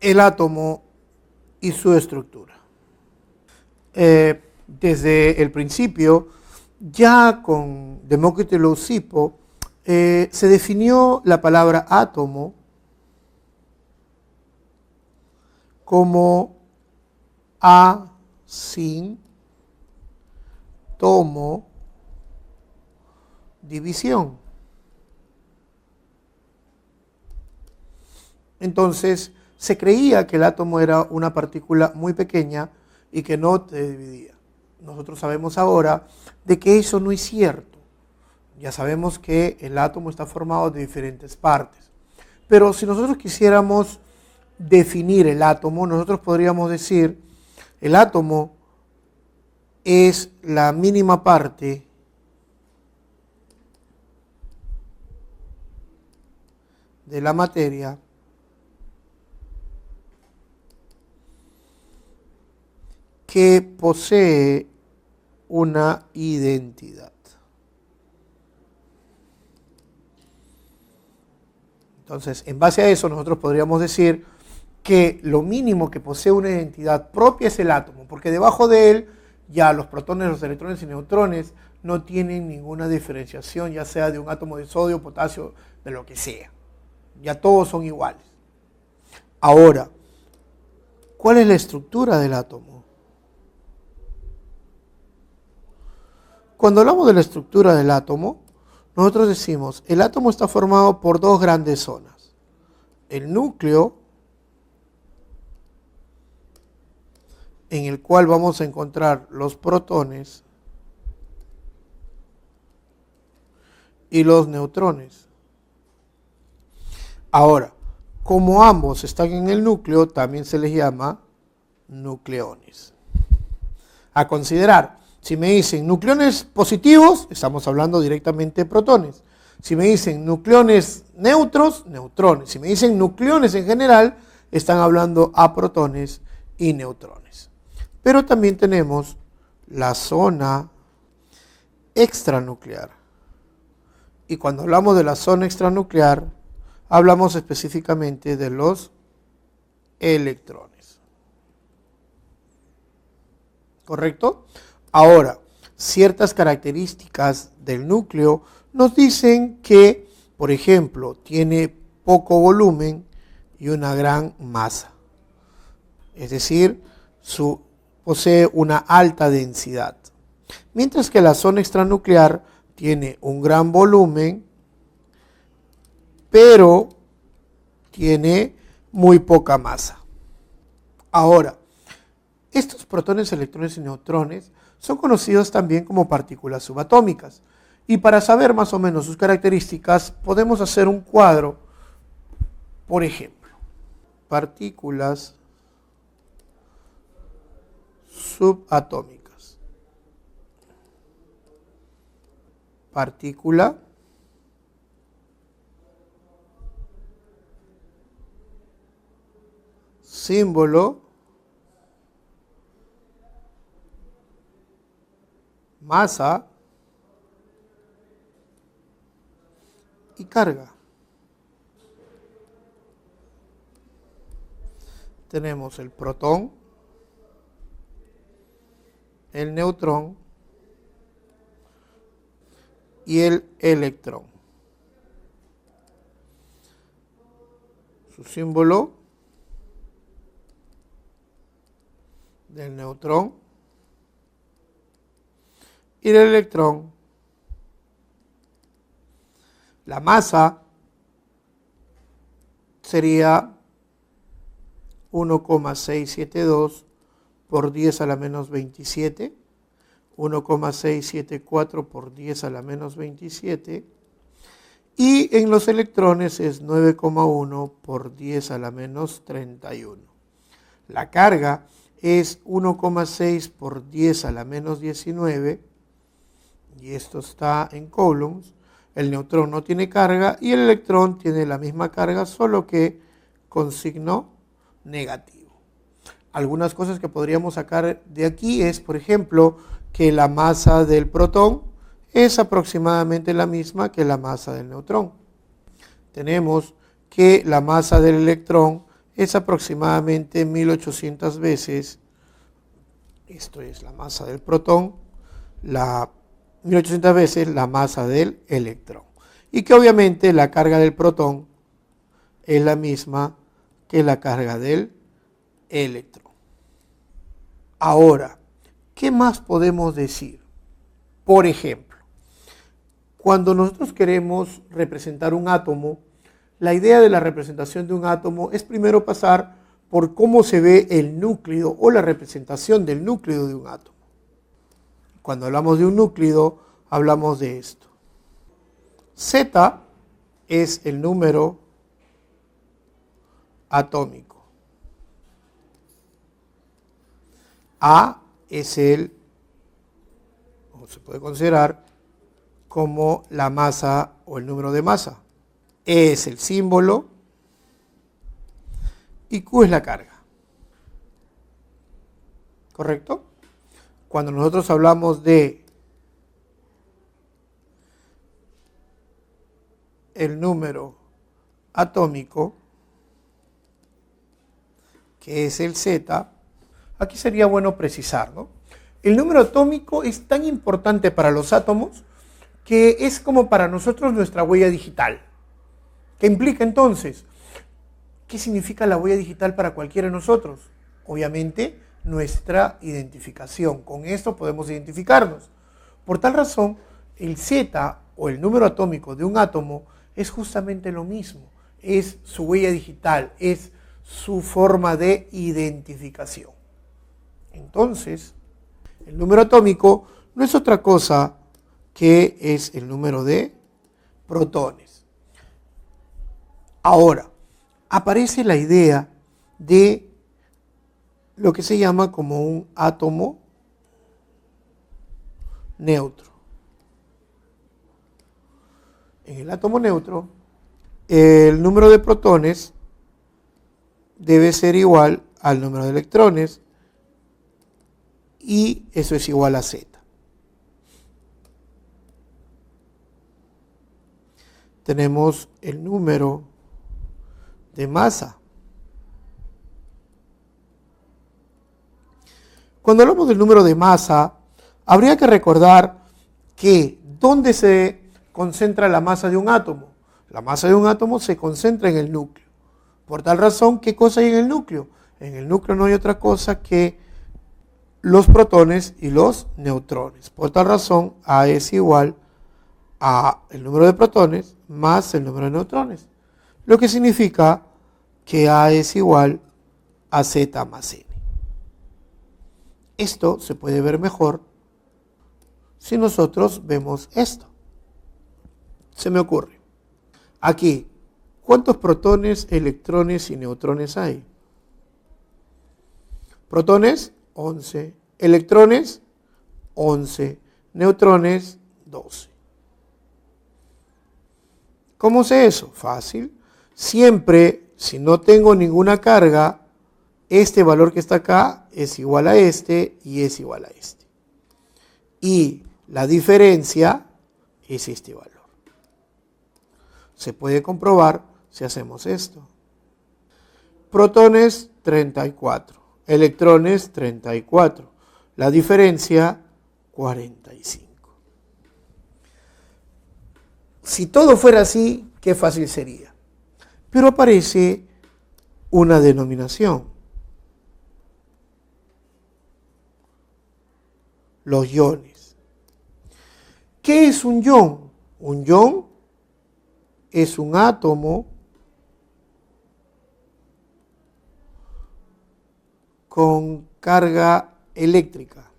el átomo y su estructura. Desde el principio, ya con Demócrito y Leucipo, se definió la palabra átomo como a sin tomo división. Entonces, se creía que el átomo era una partícula muy pequeña y que no se dividía. Nosotros sabemos ahora de que eso no es cierto. Ya sabemos que el átomo está formado de diferentes partes. Pero si nosotros quisiéramos definir el átomo, nosotros podríamos decir, el átomo es la mínima parte de la materia que posee una identidad. Entonces, en base a eso, nosotros podríamos decir que lo mínimo que posee una identidad propia es el átomo, porque debajo de él ya los protones, los electrones y neutrones no tienen ninguna diferenciación, ya sea de un átomo de sodio, potasio, de lo que sea. Ya todos son iguales. Ahora, ¿cuál es la estructura del átomo? Cuando hablamos de la estructura del átomo, nosotros decimos, el átomo está formado por dos grandes zonas. El núcleo, en el cual vamos a encontrar los protones y los neutrones. Ahora, como ambos están en el núcleo, también se les llama nucleones. A considerar, si me dicen nucleones positivos, estamos hablando directamente de protones. Si me dicen nucleones neutros, neutrones. Si me dicen nucleones en general, están hablando a protones y neutrones. Pero también tenemos la zona extranuclear. Y cuando hablamos de la zona extranuclear, hablamos específicamente de los electrones. ¿Correcto? Ahora, ciertas características del núcleo nos dicen que, por ejemplo, tiene poco volumen y una gran masa. Es decir, posee una alta densidad. Mientras que la zona extranuclear tiene un gran volumen, pero tiene muy poca masa. Ahora, estos protones, electrones y neutrones son conocidos también como partículas subatómicas. Y para saber más o menos sus características, podemos hacer un cuadro. Por ejemplo, partículas subatómicas. Partícula símbolo masa y carga. Tenemos el protón, el neutrón y el electrón. Su símbolo del neutrón y del electrón. La masa sería 1,672 por 10 a la menos 27, 1,674 por 10 a la menos 27, y en los electrones es 9,1 por 10 a la menos 31. La carga es 1,6 por 10 a la menos 19, y esto está en coulombs. El neutrón no tiene carga y el electrón tiene la misma carga, solo que con signo negativo. Algunas cosas que podríamos sacar de aquí es, por ejemplo, que la masa del protón es aproximadamente la misma que la masa del neutrón. Tenemos que la masa del electrón es aproximadamente 1800 veces, esto es la masa del protón, 1800 veces la masa del electrón. Y que obviamente la carga del protón es la misma que la carga del electrón. Ahora, ¿qué más podemos decir? Por ejemplo, cuando nosotros queremos representar un átomo, la idea de la representación de un átomo es primero pasar por cómo se ve el núcleo o la representación del núcleo de un átomo. Cuando hablamos de un núcleo, hablamos de esto. Z es el número atómico. A es o se puede considerar como la masa o el número de masa. E es el símbolo y Q es la carga. ¿Correcto? Cuando nosotros hablamos de el número atómico, que es el Z, aquí sería bueno precisar, ¿no? El número atómico es tan importante para los átomos que es como para nosotros nuestra huella digital. ¿Qué implica entonces? ¿Qué significa la huella digital para cualquiera de nosotros? Obviamente, nuestra identificación. Con esto podemos identificarnos. Por tal razón, el Z o el número atómico de un átomo es justamente lo mismo. Es su huella digital, es su forma de identificación. Entonces, el número atómico no es otra cosa que es el número de protones. Ahora, aparece la idea de lo que se llama como un átomo neutro. En el átomo neutro, el número de protones debe ser igual al número de electrones y eso es igual a Z. Tenemos el número de masa. Cuando hablamos del número de masa, habría que recordar que ¿dónde se concentra la masa de un átomo? La masa de un átomo se concentra en el núcleo. Por tal razón, ¿qué cosa hay en el núcleo? En el núcleo no hay otra cosa que los protones y los neutrones. Por tal razón, A es igual a el número de protones más el número de neutrones. Lo que significa que A es igual a Z más N. Esto se puede ver mejor si nosotros vemos esto. Se me ocurre. Aquí, ¿cuántos protones, electrones y neutrones hay? Protones, 11. Electrones, 11. Neutrones, 12. ¿Cómo sé eso? Fácil. Siempre, si no tengo ninguna carga, este valor que está acá es igual a este y es igual a este. Y la diferencia es este valor. Se puede comprobar si hacemos esto. Protones, 34. Electrones, 34. La diferencia, 45. Si todo fuera así, qué fácil sería. Pero aparece una denominación. Los iones. ¿Qué es un ion? Un ion es un átomo con carga eléctrica.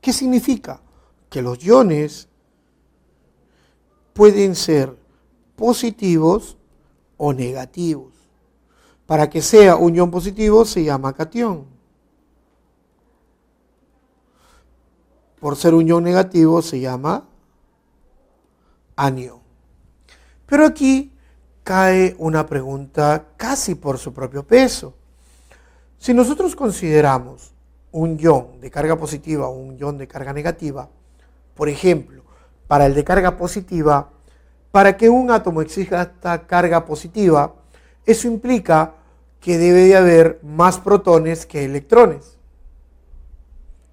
¿Qué significa? Que los iones pueden ser positivos o negativos. Para que sea un ion positivo se llama catión. Por ser un ion negativo se llama anión. Pero aquí cae una pregunta casi por su propio peso. Si nosotros consideramos un ion de carga positiva o un ion de carga negativa, por ejemplo, para el de carga positiva, Para que un átomo exija esta carga positiva, eso implica que debe de haber más protones que electrones.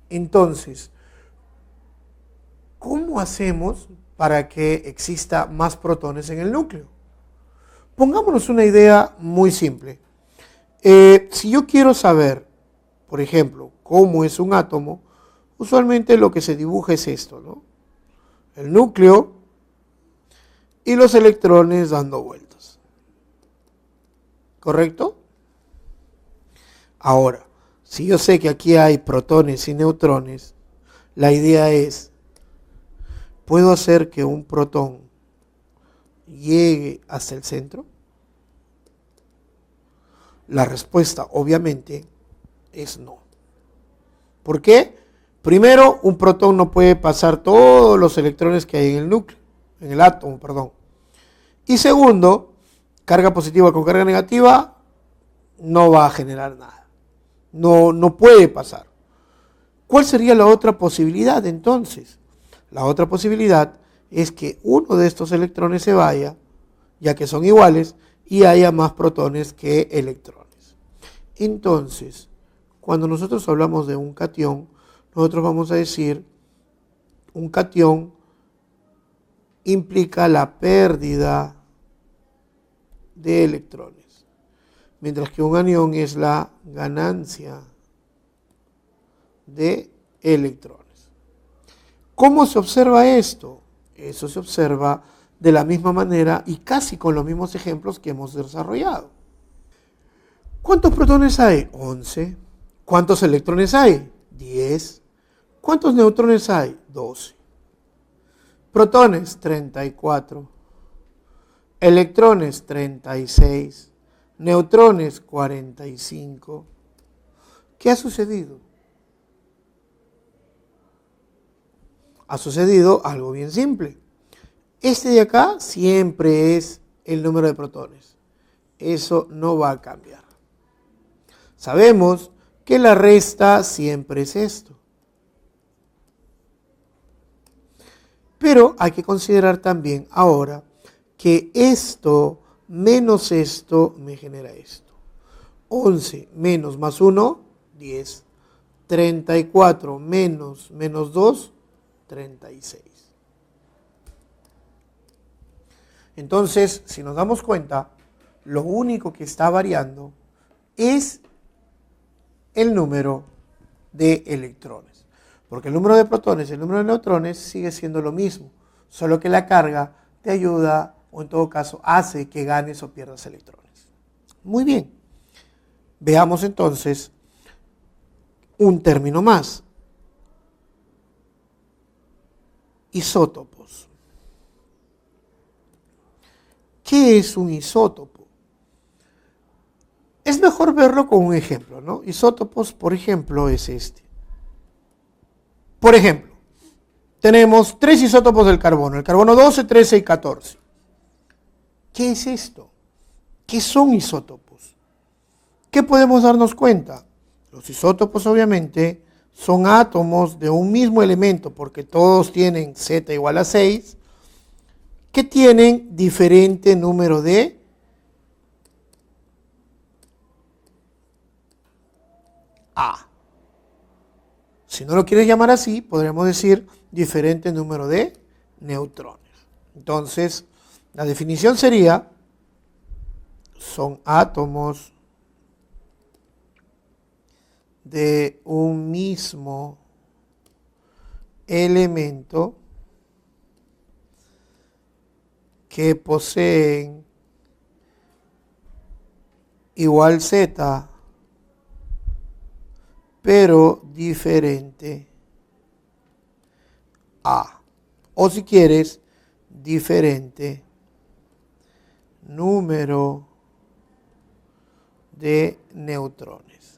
Entonces, ¿cómo hacemos para que exista más protones en el núcleo? Pongámonos una idea muy simple. Si yo quiero saber, por ejemplo, cómo es un átomo, usualmente lo que se dibuja es esto, ¿no? El núcleo y los electrones dando vueltas. ¿Correcto? Ahora, si yo sé que aquí hay protones y neutrones, la idea es, ¿puedo hacer que un protón llegue hasta el centro? La respuesta, obviamente, es no. ¿Por qué? Primero, un protón no puede pasar todos los electrones que hay en el núcleo, en el átomo, perdón. Y segundo, carga positiva con carga negativa no va a generar nada. No puede pasar. ¿Cuál sería la otra posibilidad entonces? La otra posibilidad es que uno de estos electrones se vaya, ya que son iguales, y haya más protones que electrones. Entonces, cuando nosotros hablamos de un catión, nosotros vamos a decir, un catión implica la pérdida de electrones, mientras que un anión es la ganancia de electrones. ¿Cómo se observa esto? Eso se observa de la misma manera y casi con los mismos ejemplos que hemos desarrollado. ¿Cuántos protones hay? 11. ¿Cuántos electrones hay? 10. ¿Cuántos neutrones hay? 12. Protones, 34. Electrones, 36. Neutrones, 45. ¿Qué ha sucedido? Ha sucedido algo bien simple. Este de acá siempre es el número de protones. Eso no va a cambiar. Sabemos que la resta siempre es esto. Pero hay que considerar también ahora que esto menos esto me genera esto. 11 menos más 1, 10. 34 menos 2, 36. Entonces, si nos damos cuenta, lo único que está variando es el número de electrones. Porque el número de protones y el número de neutrones sigue siendo lo mismo, solo que la carga te ayuda, o en todo caso hace que ganes o pierdas electrones. Muy bien. Veamos entonces un término más. Isótopos. ¿Qué es un isótopo? Es mejor verlo con un ejemplo, ¿no? Isótopos, por ejemplo, es este. Por ejemplo, tenemos 3 isótopos del carbono, el carbono 12, 13 y 14. ¿Qué es esto? ¿Qué son isótopos? ¿Qué podemos darnos cuenta? Los isótopos, obviamente, son átomos de un mismo elemento, porque todos tienen Z igual a 6, que tienen diferente número de A. Si no lo quieres llamar así, podríamos decir diferente número de neutrones. Entonces, la definición sería, son átomos de un mismo elemento que poseen igual Z, pero diferente A. O si quieres, diferente número de neutrones.